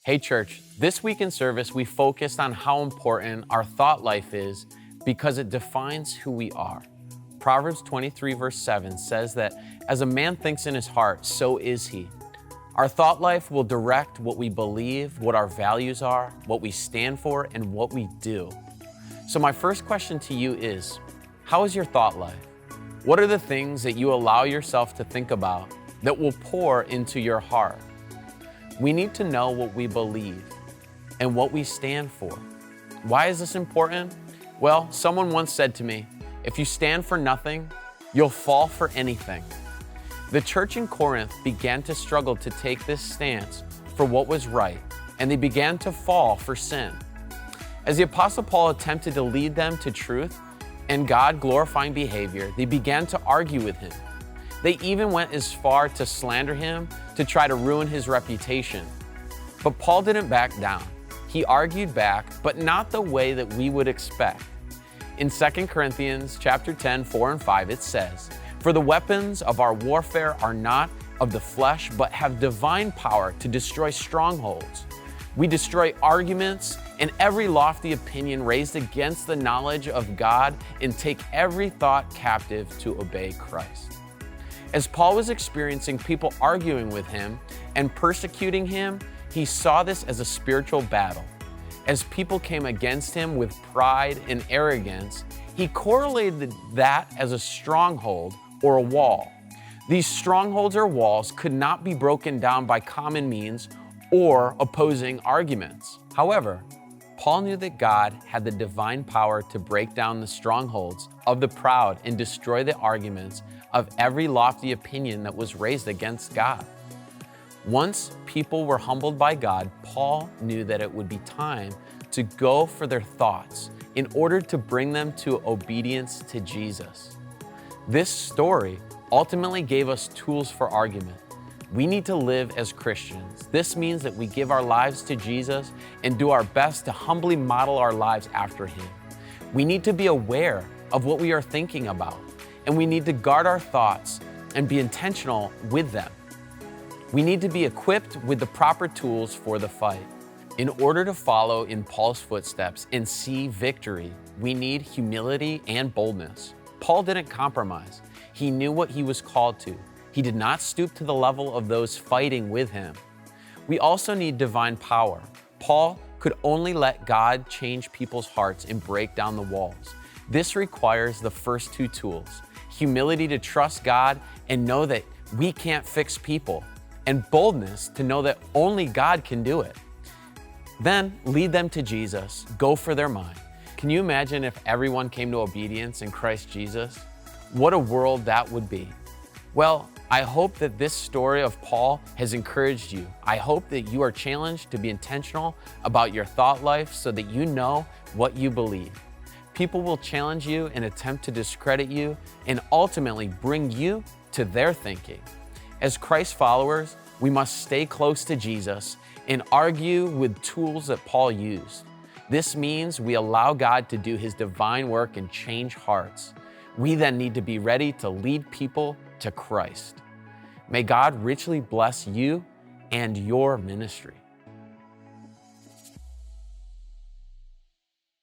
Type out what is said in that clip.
Hey church, this week in service, we focused on how important our thought life is because it defines who we are. Proverbs 23 verse 7 says that as a man thinks in his heart, so is he. Our thought life will direct what we believe, what our values are, what we stand for, and what we do. So my first question to you is, how is your thought life? What are the things that you allow yourself to think about that will pour into your heart? We need to know what we believe and what we stand for. Why is this important? Well, someone once said to me, if you stand for nothing, you'll fall for anything. The church in Corinth began to struggle to take this stance for what was right, and they began to fall for sin. As the Apostle Paul attempted to lead them to truth and God-glorifying behavior, they began to argue with him. They even went as far to slander him to try to ruin his reputation. But Paul didn't back down. He argued back, but not the way that we would expect. In 2 Corinthians chapter 10, 4 and 5, it says, "For the weapons of our warfare are not of the flesh, but have divine power to destroy strongholds. We destroy arguments and every lofty opinion raised against the knowledge of God and take every thought captive to obey Christ." As Paul was experiencing people arguing with him and persecuting him, he saw this as a spiritual battle. As people came against him with pride and arrogance, he correlated that as a stronghold or a wall. These strongholds or walls could not be broken down by common means or opposing arguments. However, Paul knew that God had the divine power to break down the strongholds of the proud and destroy the arguments of every lofty opinion that was raised against God. Once people were humbled by God, Paul knew that it would be time to go for their thoughts in order to bring them to obedience to Jesus. This story ultimately gave us tools for argument. We need to live as Christians. This means that we give our lives to Jesus and do our best to humbly model our lives after him. We need to be aware of what we are thinking about, and we need to guard our thoughts and be intentional with them. We need to be equipped with the proper tools for the fight. In order to follow in Paul's footsteps and see victory, we need humility and boldness. Paul didn't compromise. He knew what he was called to. He did not stoop to the level of those fighting with him. We also need divine power. Paul could only let God change people's hearts and break down the walls. This requires the first two tools: humility to trust God and know that we can't fix people, and boldness to know that only God can do it. Then lead them to Jesus, go for their mind. Can you imagine if everyone came to obedience in Christ Jesus? What a world that would be. Well, I hope that this story of Paul has encouraged you. I hope that you are challenged to be intentional about your thought life so that you know what you believe. People will challenge you and attempt to discredit you and ultimately bring you to their thinking. As Christ followers, we must stay close to Jesus and argue with tools that Paul used. This means we allow God to do his divine work and change hearts. We then need to be ready to lead people to Christ. May God richly bless you and your ministry.